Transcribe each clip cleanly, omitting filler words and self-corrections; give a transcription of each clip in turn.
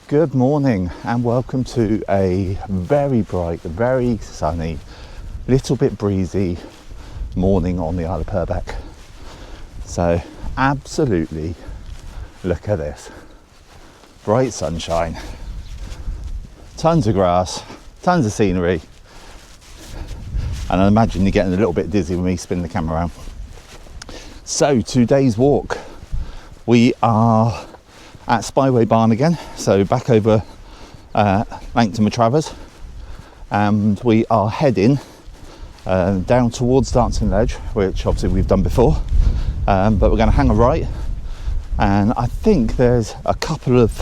Good morning and welcome to a very bright, very sunny, little bit breezy morning on the Isle of Purbeck. So absolutely look at this. Bright sunshine, tons of grass, tons of scenery, and I imagine you're getting a little bit dizzy with me spinning the camera around. So today's walk, we are at Spyway Barn again, so back over Langton Matravers, and we are heading down towards Dancing Ledge, which obviously we've done before, but we're going to hang a right, and I think there's a couple of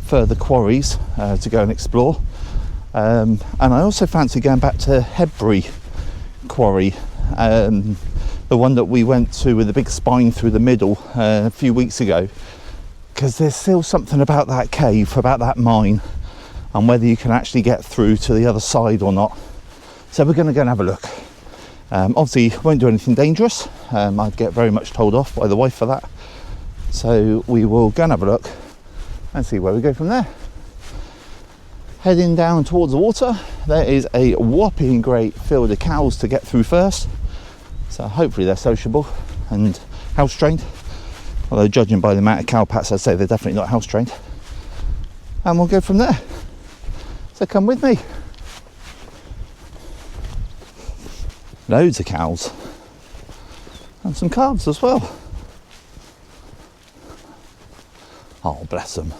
further quarries to go and explore, and I also fancy going back to Hebbury Quarry, the one that we went to with the big spine through the middle a few weeks ago, because there's still something about that cave, about that mine, and whether you can actually get through to the other side or not. So we're going to go and have a look. Obviously won't do anything dangerous. I'd get very much told off by the wife for that. So we will go and have a look and see where we go from there. Heading down towards the water, there is a whopping great field of cows to get through first. So hopefully they're sociable and house trained. Although judging by the amount of cow pats, I'd say they're definitely not house trained. And we'll go from there. So come with me. Loads of cows. And some calves as well. Oh, bless them.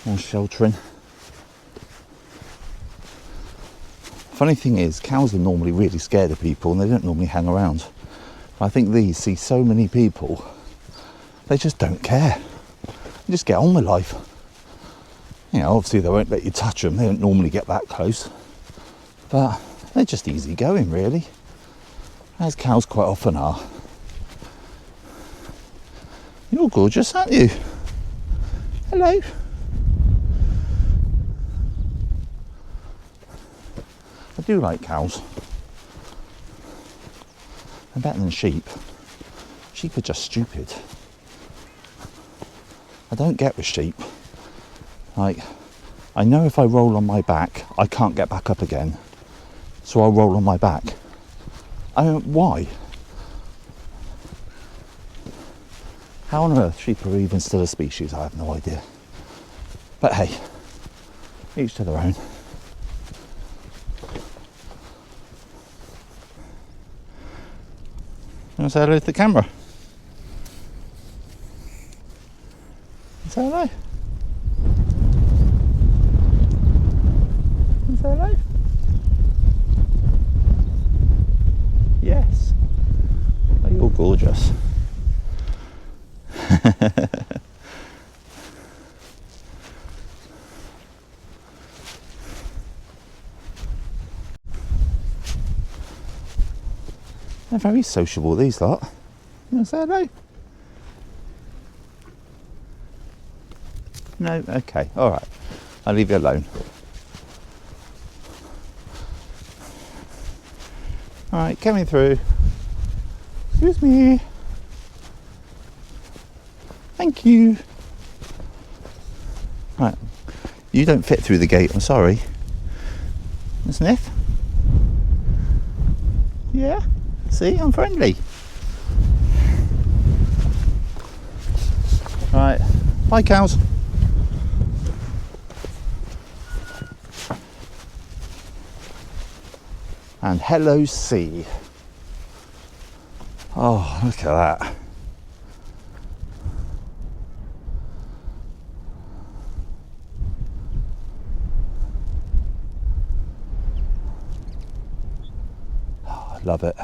All sheltering. Funny thing is, cows are normally really scared of people and they don't normally hang around. I think these see so many people, they just don't care. They just get on with life. You know, obviously they won't let you touch them, they don't normally get that close. But they're just easy going, really. As cows quite often are. You're gorgeous, aren't you? Hello. I do like cows. They're better than sheep. Sheep are just stupid. I don't get with sheep. Like, I know if I roll on my back, I can't get back up again. So I'll roll on my back. I don't, why? How on earth sheep are even still a species, I have no idea. But hey, each to their own. You want to say hello to the camera? Say hello. Say hello. Yes. Oh, you're gorgeous. They're very sociable, these lot. You want to say hello? No? Okay, alright. I'll leave you alone. Alright, coming through. Excuse me. Thank you. Right. You don't fit through the gate, I'm sorry. A sniff? Yeah? See, I'm friendly. Right, bye cows. And hello sea. Oh, look at that. Oh, I love it.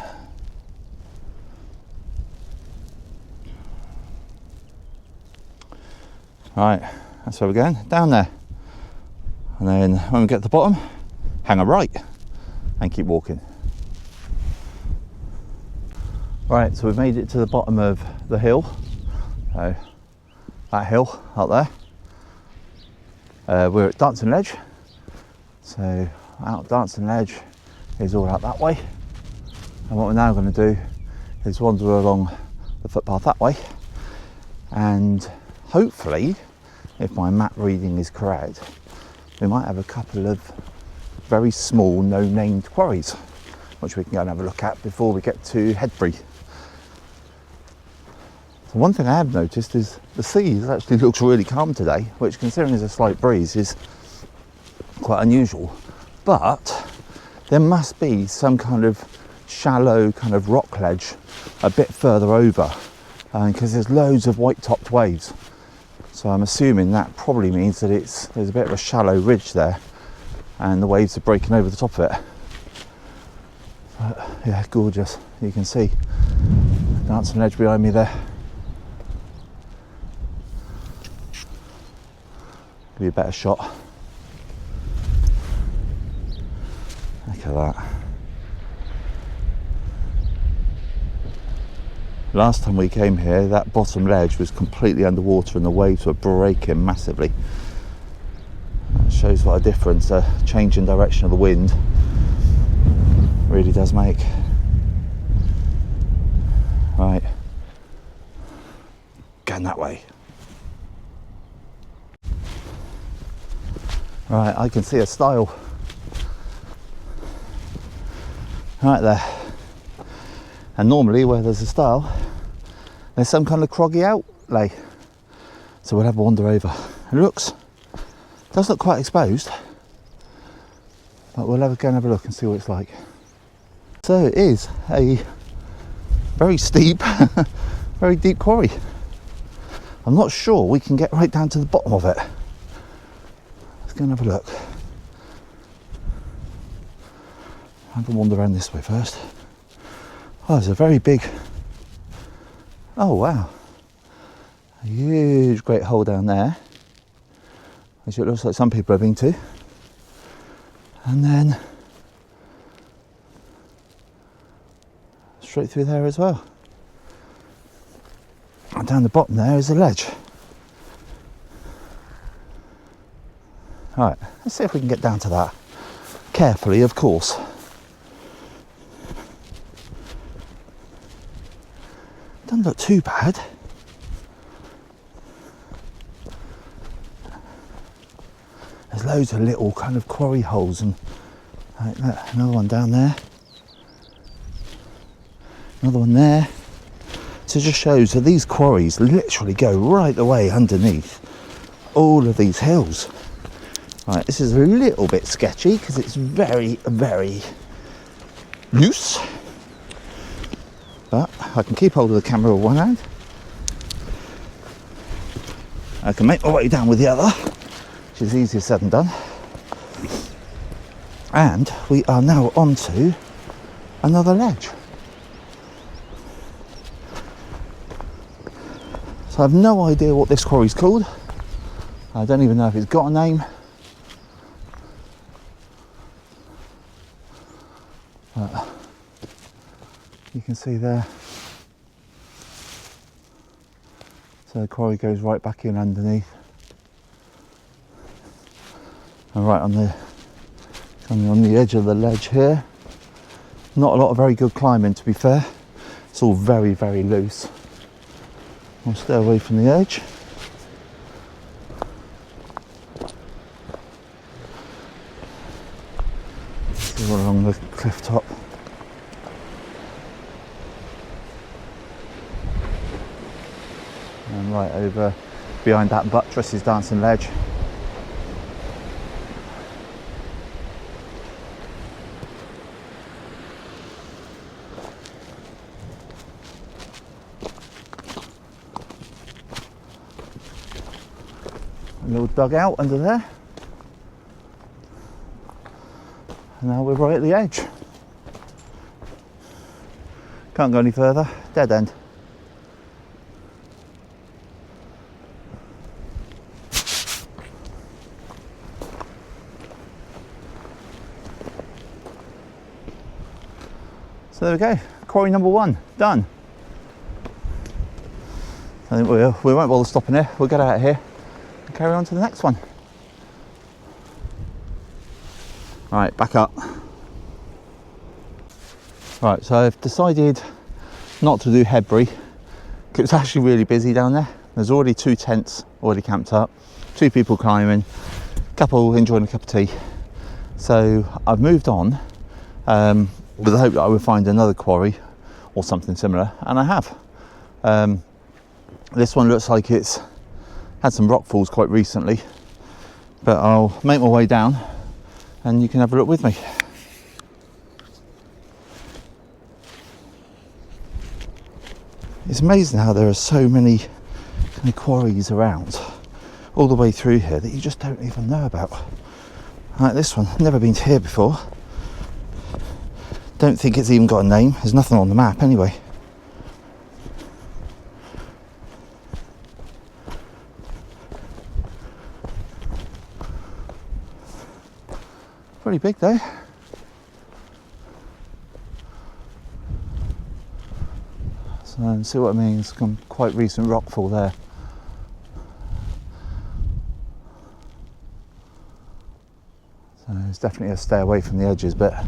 Right, that's where we're going, down there. And then when we get to the bottom, hang a right and keep walking. Right, so we've made it to the bottom of the hill. So that hill up there. We're at Dancing Ledge. So out Dancing Ledge is all out that way. And what we're now going to do is wander along the footpath that way And hopefully, if my map reading is correct, we might have a couple of very small, no-named quarries, which we can go and have a look at before we get to Headbury. So one thing I have noticed is the sea actually looks really calm today, which, considering there's a slight breeze, is quite unusual. But there must be some kind of shallow kind of rock ledge a bit further over, because there's loads of white-topped waves. So I'm assuming that probably means that there's a bit of a shallow ridge there, and the waves are breaking over the top of it. But yeah, gorgeous. You can see the dancing ledge behind me there. Give you a better shot. Look at that. Last time we came here, that bottom ledge was completely underwater and the waves were breaking massively. That shows what a difference a change in direction of the wind really does make. Right, going that way. Right, I can see a stile right there, and normally where there's a stile there's some kind of croggy outlay, so we'll have a wander over. It does look quite exposed, but we'll go and have a look and see what it's like. So it is a very steep very deep quarry. I'm not sure we can get right down to the bottom of it. Go and have a look. Have a wander around this way first. Oh, there's a very big, oh wow, a huge great hole down there, which it looks like some people have been to. And then straight through there as well. And down the bottom there is a ledge. Right, let's see if we can get down to that. Carefully, of course. Doesn't look too bad. There's loads of little kind of quarry holes, and like that. Another one down there. Another one there. So it just shows that these quarries literally go right the way underneath all of these hills. Right, this is a little bit sketchy because it's very, very loose, but I can keep hold of the camera with one hand. I can make my way down with the other, which is easier said than done. And we are now onto another ledge. So I have no idea what this quarry's called. I don't even know if it's got a name. You can see there, so the quarry goes right back in underneath, and right on the edge of the ledge here. Not a lot of very good climbing, to be fair. It's all very, very loose. I'll stay away from the edge. See what along the cliff top. And right over behind that buttress is Dancing Ledge. A little dugout under there. And now we're right at the edge. Can't go any further, dead end. So there we go, quarry number 1, done. I think we won't bother stopping here, we'll get out of here and carry on to the next one. Right, back up. Right, so I've decided not to do Headbury, because it's actually really busy down there. There's already 2 tents already camped up, 2 people climbing, a couple enjoying a cup of tea. So I've moved on with the hope that I would find another quarry or something similar, and I have. This one looks like it's had some rock falls quite recently, but I'll make my way down and you can have a look with me. It's amazing how there are so many kind of quarries around all the way through here that you just don't even know about. Like this one, never been to here before. Don't think it's even got a name. There's nothing on the map anyway. Pretty big though. So see what I mean, it's some quite recent rockfall there. So it's definitely a stay away from the edges, but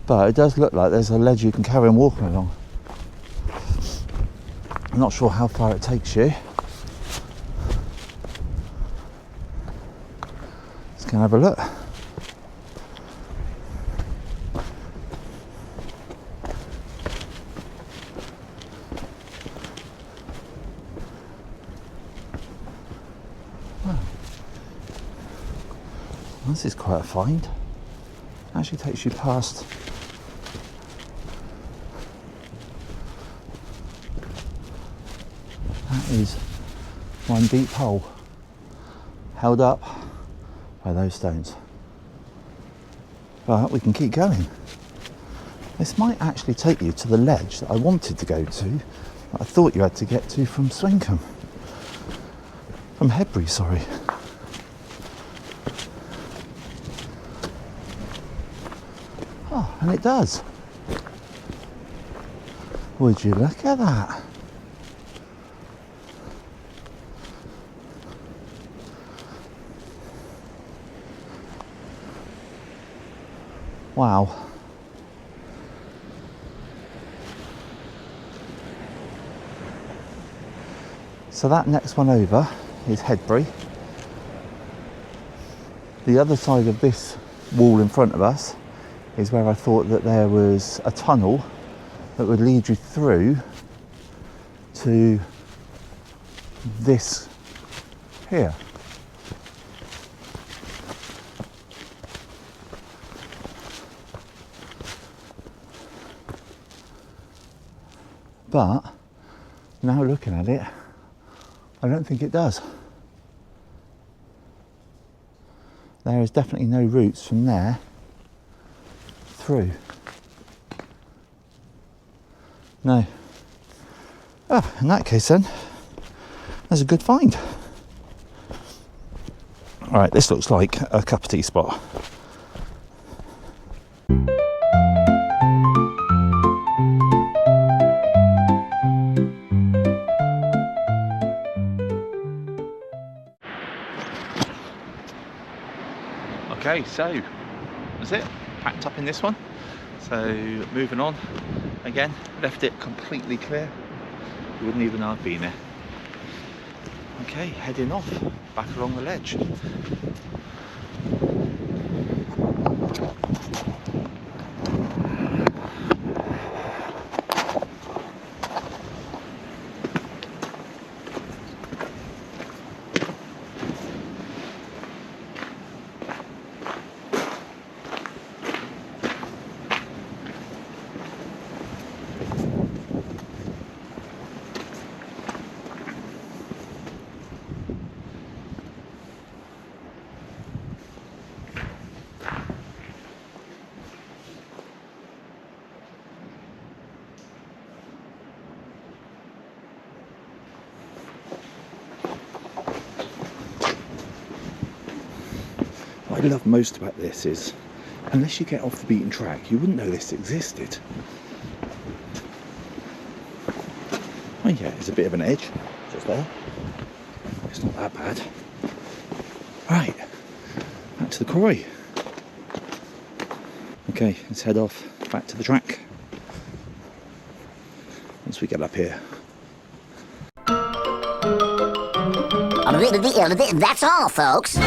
it does look like there's a ledge you can carry on walking along. I'm not sure how far it takes you. Let's go and have a look. This is quite a find. Actually takes you past that is one deep hole held up by those stones. But we can keep going. This might actually take you to the ledge that I wanted to go to, that I thought you had to get to from Swinkham. From Hedbury, sorry. Oh, and it does. Would you look at that? Wow. So that next one over is Hedbury. The other side of this wall in front of us is where I thought that there was a tunnel that would lead you through to this here. But now looking at it, I don't think it does. There is definitely no routes from there through. No. Oh, in that case then, there's a good find. Alright, this looks like a cup of tea spot. Okay, so that's it, packed up in this one. So moving on, again, left it completely clear. You wouldn't even know I've been there. Okay, heading off, back along the ledge. What I love most about this is, unless you get off the beaten track, you wouldn't know this existed. Oh yeah, it's a bit of an edge, just there. It's not that bad. Right, back to the quarry. Okay, let's head off back to the track once we get up here. That's all, folks.